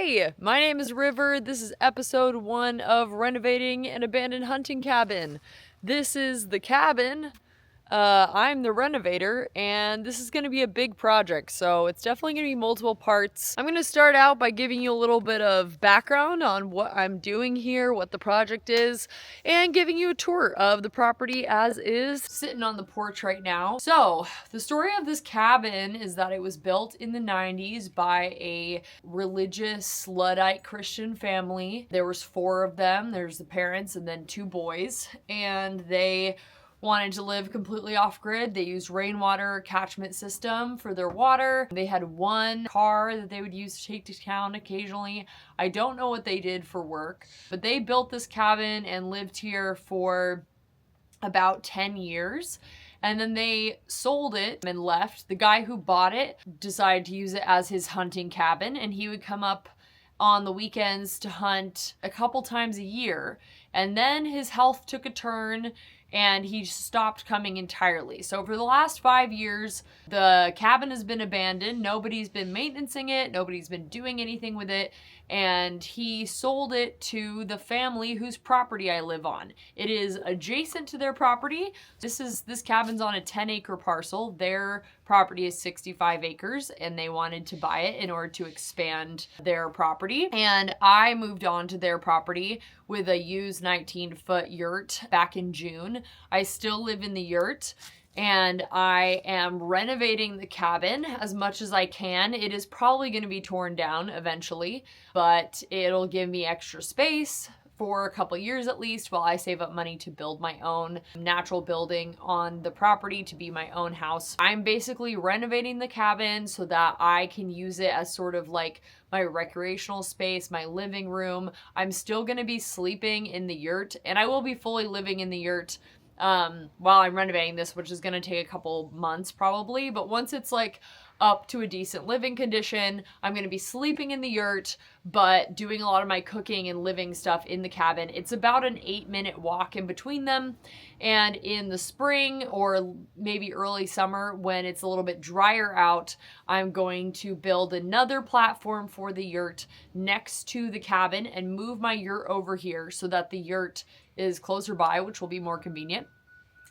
Hey, my name is River. This is episode 1 of Renovating an Abandoned Hunting Cabin. This is the cabin. I'm the renovator, and this is going to be a big project, so it's definitely going to be multiple parts. I'm going to start out by giving you a little bit of background on what I'm doing here, what the project is, and giving you a tour of the property as is. Sitting on the porch right now. So, the story of this cabin is that it was built in the 90s by a religious Luddite Christian family. There was 4 of them. There's the parents and then 2 boys, and they wanted to live completely off-grid. They used rainwater catchment system for their water. They had 1 car that they would use to take to town occasionally. I don't know what they did for work, but they built this cabin and lived here for about 10 years. And then they sold it and left. The guy who bought it decided to use it as his hunting cabin, and he would come up on the weekends to hunt a couple times a year. And then his health took a turn and he stopped coming entirely. So for the last 5 years, the cabin has been abandoned. Nobody's been maintaining it. Nobody's been doing anything with it. And he sold it to the family whose property I live on. It is adjacent to their property. This cabin's on a 10-acre parcel. Their property is 65 acres, and they wanted to buy it in order to expand their property. And I moved on to their property with a used 19-foot yurt back in June. I still live in the yurt, and I am renovating the cabin as much as I can. It is probably going to be torn down eventually, but it'll give me extra space for a couple years at least while I save up money to build my own natural building on the property to be my own house. I'm basically renovating the cabin so that I can use it as sort of like my recreational space, my living room. I'm still going to be sleeping in the yurt, and I will be fully living in the yurt while I'm renovating this, which is going to take a couple months probably. But once it's like up to a decent living condition, I'm going to be sleeping in the yurt, but doing a lot of my cooking and living stuff in the cabin. It's about an 8-minute walk in between them. And in the spring or maybe early summer, when it's a little bit drier out, I'm going to build another platform for the yurt next to the cabin and move my yurt over here so that the yurt is closer by, which will be more convenient.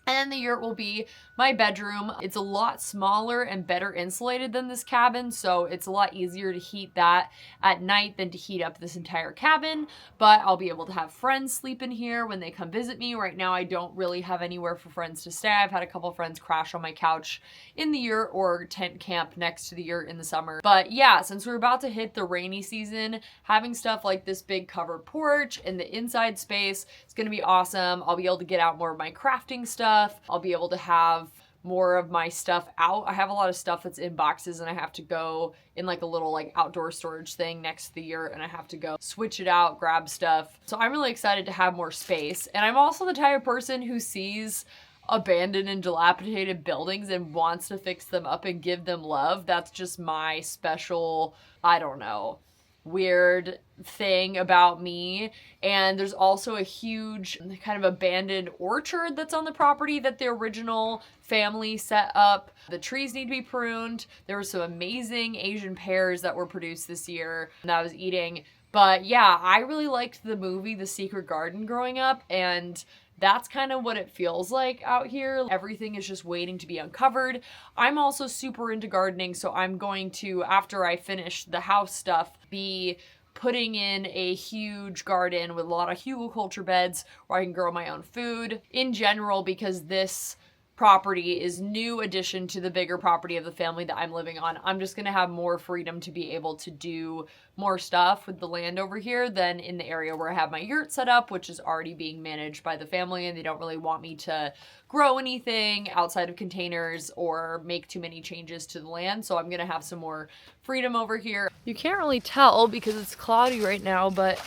And the yurt will be my bedroom. It's a lot smaller and better insulated than this cabin, so it's a lot easier to heat that at night than to heat up this entire cabin. But I'll be able to have friends sleep in here when they come visit me. Right now, I don't really have anywhere for friends to stay. I've had a couple friends crash on my couch in the yurt or tent camp next to the yurt in the summer. But yeah, since we're about to hit the rainy season, having stuff like this big covered porch and the inside space is going to be awesome. I'll be able to get out more of my crafting stuff. I'll be able to have more of my stuff out. I have a lot of stuff that's in boxes, and I have to go in like a little like outdoor storage thing next to the yurt, and I have to go switch it out, grab stuff. So I'm really excited to have more space. And I'm also the type of person who sees abandoned and dilapidated buildings and wants to fix them up and give them love. That's just my special, I don't know, weird thing about me. And there's also a huge kind of abandoned orchard that's on the property that the original family set up. The trees need to be pruned. There were some amazing Asian pears that were produced this year that I was eating. But yeah, I really liked the movie The Secret Garden growing up, and that's kind of what it feels like out here. Everything is just waiting to be uncovered. I'm also super into gardening, so I'm going to, after I finish the house stuff, be putting in a huge garden with a lot of hugelkultur beds where I can grow my own food. In general, because this property is new addition to the bigger property of the family that I'm living on, I'm just gonna have more freedom to be able to do more stuff with the land over here than in the area where I have my yurt set up, which is already being managed by the family, and they don't really want me to grow anything outside of containers or make too many changes to the land. So I'm gonna have some more freedom over here. You can't really tell because it's cloudy right now, but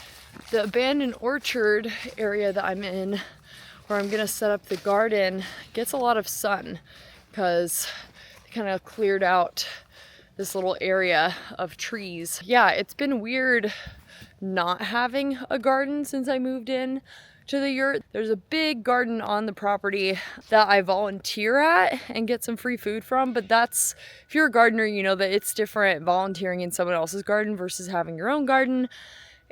the abandoned orchard area that I'm in, where I'm gonna set up the garden, gets a lot of sun because they kind of cleared out this little area of trees. Yeah, it's been weird not having a garden since I moved in to the yurt. There's a big garden on the property that I volunteer at and get some free food from, but that's, if you're a gardener, you know that it's different volunteering in someone else's garden versus having your own garden.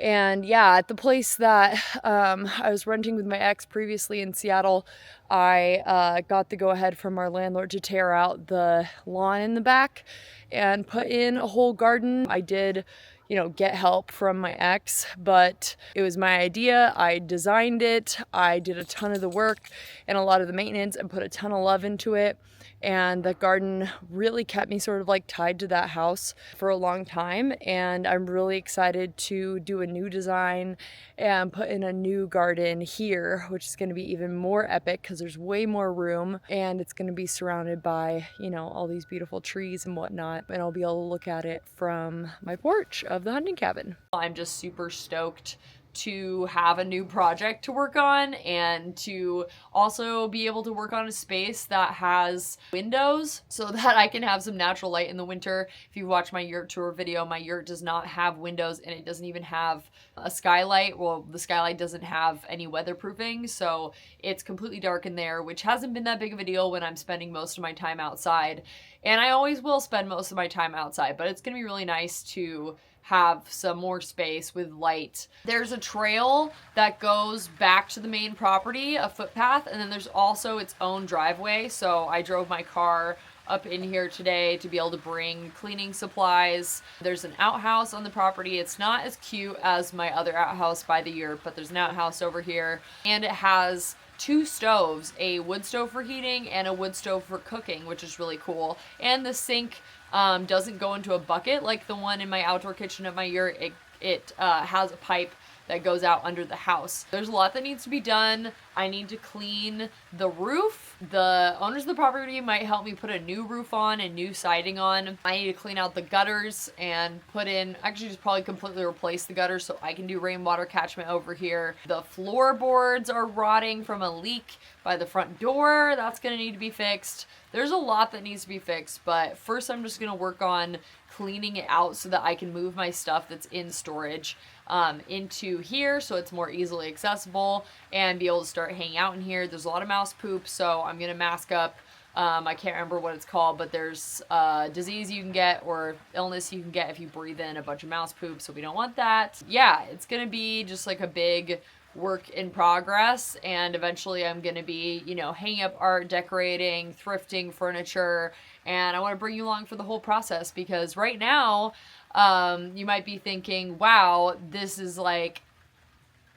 And yeah, at the place that I was renting with my ex previously in Seattle, I got the go-ahead from our landlord to tear out the lawn in the back and put in a whole garden. I did, you know, get help from my ex, but it was my idea. I designed it. I did a ton of the work and a lot of the maintenance and put a ton of love into it. And the garden really kept me sort of like tied to that house for a long time. And I'm really excited to do a new design and put in a new garden here, which is going to be even more epic because there's way more room and it's going to be surrounded by, you know, all these beautiful trees and whatnot. And I'll be able to look at it from my porch of the hunting cabin. I'm just super stoked to have a new project to work on and to also be able to work on a space that has windows so that I can have some natural light in the winter. If you watch my yurt tour video, my yurt does not have windows and it doesn't even have a skylight. Well, the skylight doesn't have any weatherproofing, so it's completely dark in there, which hasn't been that big of a deal when I'm spending most of my time outside. And I always will spend most of my time outside, but it's gonna be really nice to have some more space with light. There's a trail that goes back to the main property, a footpath, and then there's also its own driveway. So I drove my car up in here today to be able to bring cleaning supplies. There's an outhouse on the property. It's not as cute as my other outhouse by the yurt, but there's an outhouse over here. And it has 2 stoves, a wood stove for heating and a wood stove for cooking, which is really cool. And the sink doesn't go into a bucket like the one in my outdoor kitchen at my yurt. It has a pipe that goes out under the house. There's a lot that needs to be done. I need to clean the roof. The owners of the property might help me put a new roof on and new siding on. I need to clean out the gutters and put in, actually just probably completely replace the gutters so I can do rainwater catchment over here. The floorboards are rotting from a leak by the front door. That's gonna need to be fixed. There's a lot that needs to be fixed, but first I'm just gonna work on cleaning it out so that I can move my stuff that's in storage into here so it's more easily accessible and be able to start hanging out in here. There's a lot of mouse poop, so I'm gonna mask up. I can't remember what it's called, but there's disease you can get or illness you can get if you breathe in a bunch of mouse poop, so we don't want that. Yeah, it's gonna be just like a big work in progress, and eventually I'm gonna be, you know, hanging up art, decorating, thrifting furniture, and I want to bring you along for the whole process because right now you might be thinking, wow, this is like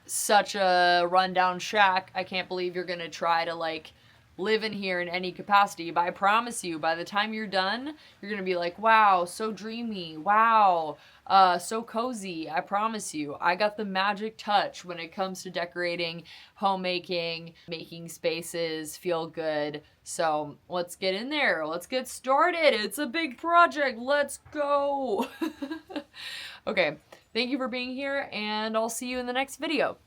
such a rundown shack. I can't believe you're gonna try to like live in here in any capacity, but I promise you by the time you're done you're gonna be like, wow, so dreamy, wow, so cozy. I promise you, I got the magic touch when it comes to decorating, homemaking, making spaces feel good. So let's get in there, let's get started. It's a big project, let's go. Okay, thank you for being here and I'll see you in the next video.